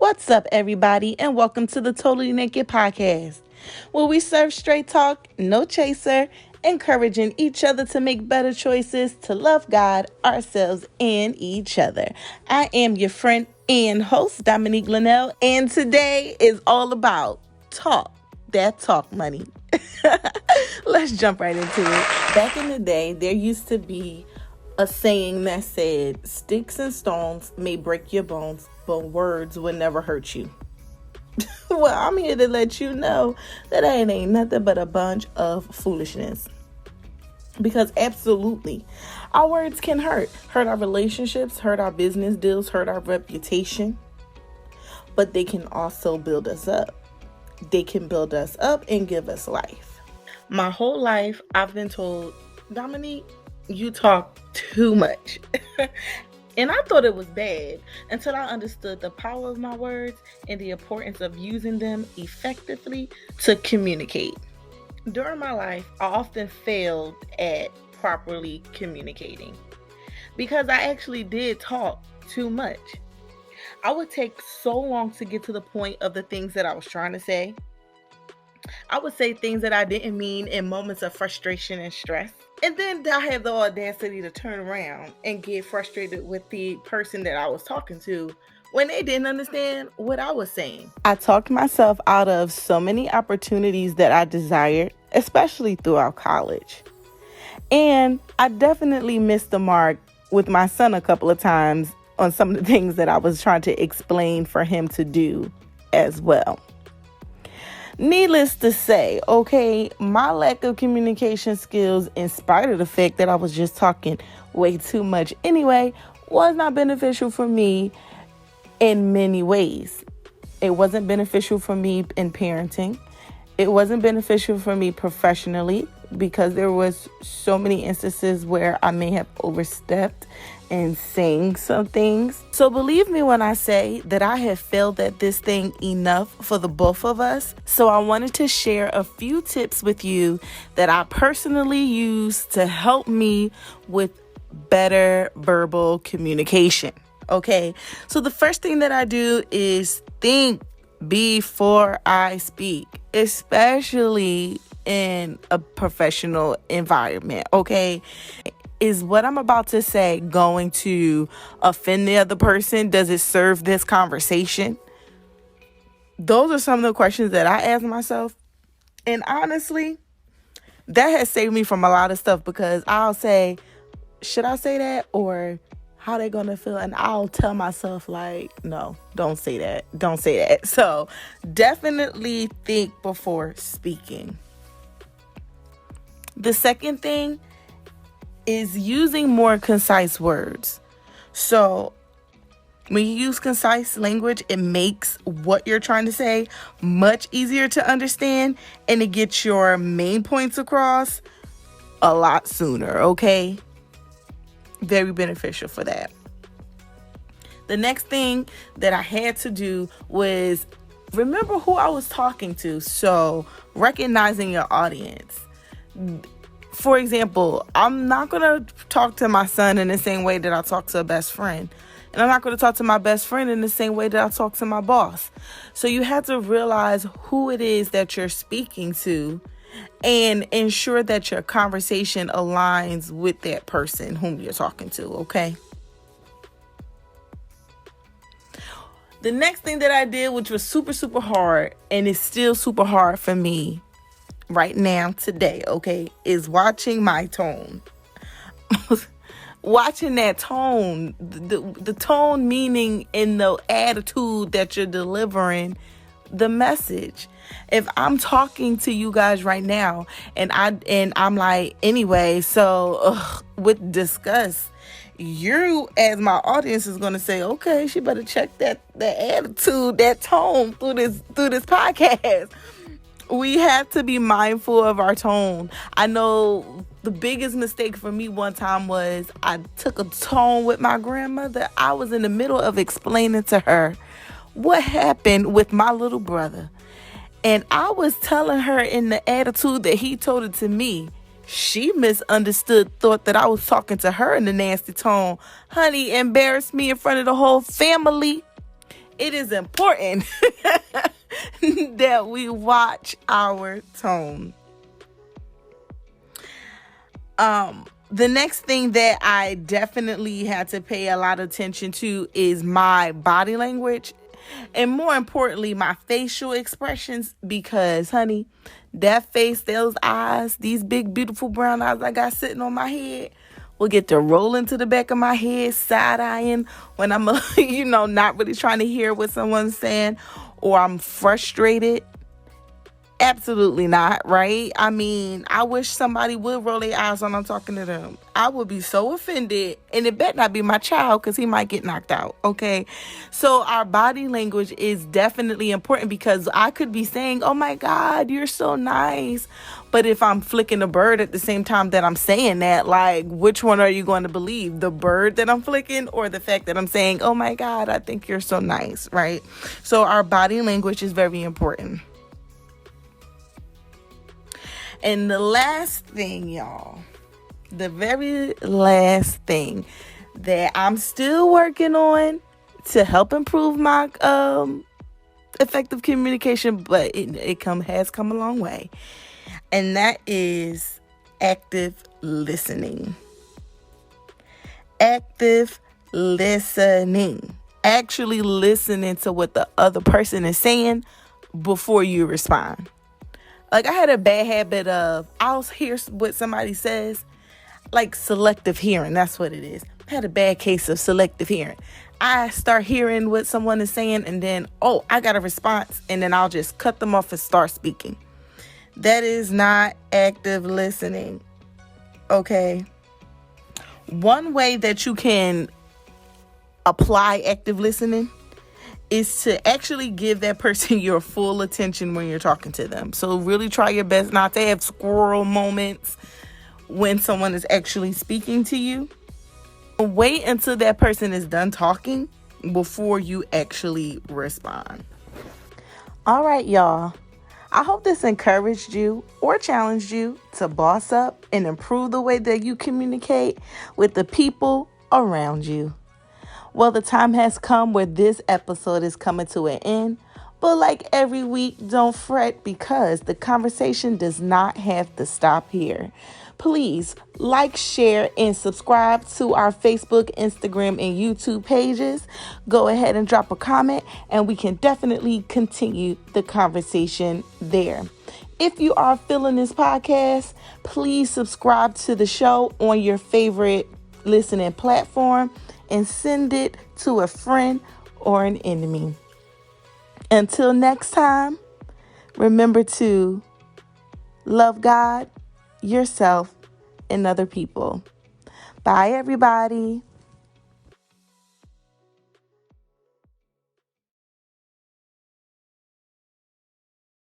What's up, everybody, and welcome to the Totally Naked Podcast, where we serve straight talk, no chaser, encouraging each other to make better choices to love God, ourselves, and each other. I am your friend and host, Dominique Linnell, and today is all about talk, that talk money. Let's jump right into it. Back in the day, there used to be a saying that said, sticks and stones may break your bones, but words will never hurt you. Well, I'm here to let you know that ain't nothing but a bunch of foolishness. Because absolutely, our words can hurt our relationships, hurt our business deals, hurt our reputation, but they can also build us up. They can build us up and give us life. My whole life, I've been told, Dominique, you talk too much. And I thought it was bad until I understood the power of my words and the importance of using them effectively to communicate. During my life, I often failed at properly communicating because I actually did talk too much. I would take so long to get to the point of the things that I was trying to say. I would say things that I didn't mean in moments of frustration and stress. And then I had the audacity to turn around and get frustrated with the person that I was talking to when they didn't understand what I was saying. I talked myself out of so many opportunities that I desired, especially throughout college. And I definitely missed the mark with my son a couple of times on some of the things that I was trying to explain for him to do as well. Needless to say, okay, my lack of communication skills, in spite of the fact that I was just talking way too much anyway, was not beneficial for me in many ways. It wasn't beneficial for me in parenting. It wasn't beneficial for me professionally because there was so many instances where I may have overstepped and saying some things. So believe me when I say that I have failed at this thing enough for the both of us. So I wanted to share a few tips with you that I personally use to help me with better verbal communication. Okay, so the first thing that I do is think before I speak, especially in a professional environment. Okay, is what I'm about to say going to offend the other person? Does it serve this conversation? Those are some of the questions that I ask myself. And honestly, that has saved me from a lot of stuff because I'll say, should I say that? Or how they gonna feel? And I'll tell myself like, no, don't say that. Don't say that. So definitely think before speaking. The second thing is using more concise words. So when you use concise language, it makes what you're trying to say much easier to understand and it gets your main points across a lot sooner, okay? Very beneficial for that. The next thing that I had to do was remember who I was talking to. So recognizing your audience. For example, I'm not going to talk to my son in the same way that I talk to a best friend. And I'm not going to talk to my best friend in the same way that I talk to my boss. So you have to realize who it is that you're speaking to and ensure that your conversation aligns with that person whom you're talking to, okay? The next thing that I did, which was super, super hard, and it's still super hard for me right now, today, okay, is watching my tone. Watching that tone, the tone meaning in the attitude that you're delivering the message. If I'm talking to you guys right now and I'm like, anyway, so with disgust, you as my audience is going to say, okay, she better check that attitude, that tone through this podcast. We have to be mindful of our tone. I know the biggest mistake for me one time was I took a tone with my grandmother. I was in the middle of explaining to her what happened with my little brother. And I was telling her in the attitude that he told it to me. She misunderstood, thought that I was talking to her in the nasty tone. Honey, embarrassed me in front of the whole family. it is important that we watch our tone. The next thing that I definitely had to pay a lot of attention to is my body language, and more importantly, my facial expressions, because, honey, that face, those eyes, these big, beautiful brown eyes I got sitting on my head will get to roll into the back of my head, side-eyeing when I'm, not really trying to hear what someone's saying, or I'm frustrated. Absolutely not, right? I mean, I wish somebody would roll their eyes when I'm talking to them. I would be so offended, and it better not be my child, because he might get knocked out, okay? So our body language is definitely important, because I could be saying, oh my God, you're so nice. But if I'm flicking a bird at the same time that I'm saying that, like, which one are you going to believe? The bird that I'm flicking, or the fact that I'm saying, oh my God, I think you're so nice, right? So our body language is very important. And the last thing, y'all, the very last thing that I'm still working on to help improve my effective communication, but it has come a long way, and that is active listening. Active listening. Actually listening to what the other person is saying before you respond. Like, I had a bad habit of, I'll hear what somebody says, like selective hearing. That's what it is. I had a bad case of selective hearing. I start hearing what someone is saying, and then, I got a response, and then I'll just cut them off and start speaking. That is not active listening. Okay. One way that you can apply active listening is to actually give that person your full attention when you're talking to them. So really try your best not to have squirrel moments when someone is actually speaking to you. Wait until that person is done talking before you actually respond. All right, y'all. I hope this encouraged you or challenged you to boss up and improve the way that you communicate with the people around you. Well, the time has come where this episode is coming to an end. But like every week, don't fret, because the conversation does not have to stop here. Please like, share, and subscribe to our Facebook, Instagram, and YouTube pages. Go ahead and drop a comment, and we can definitely continue the conversation there. If you are feeling this podcast, please subscribe to the show on your favorite listening platform and send it to a friend or an enemy. Until next time, remember to love God, yourself, and other people. Bye, everybody.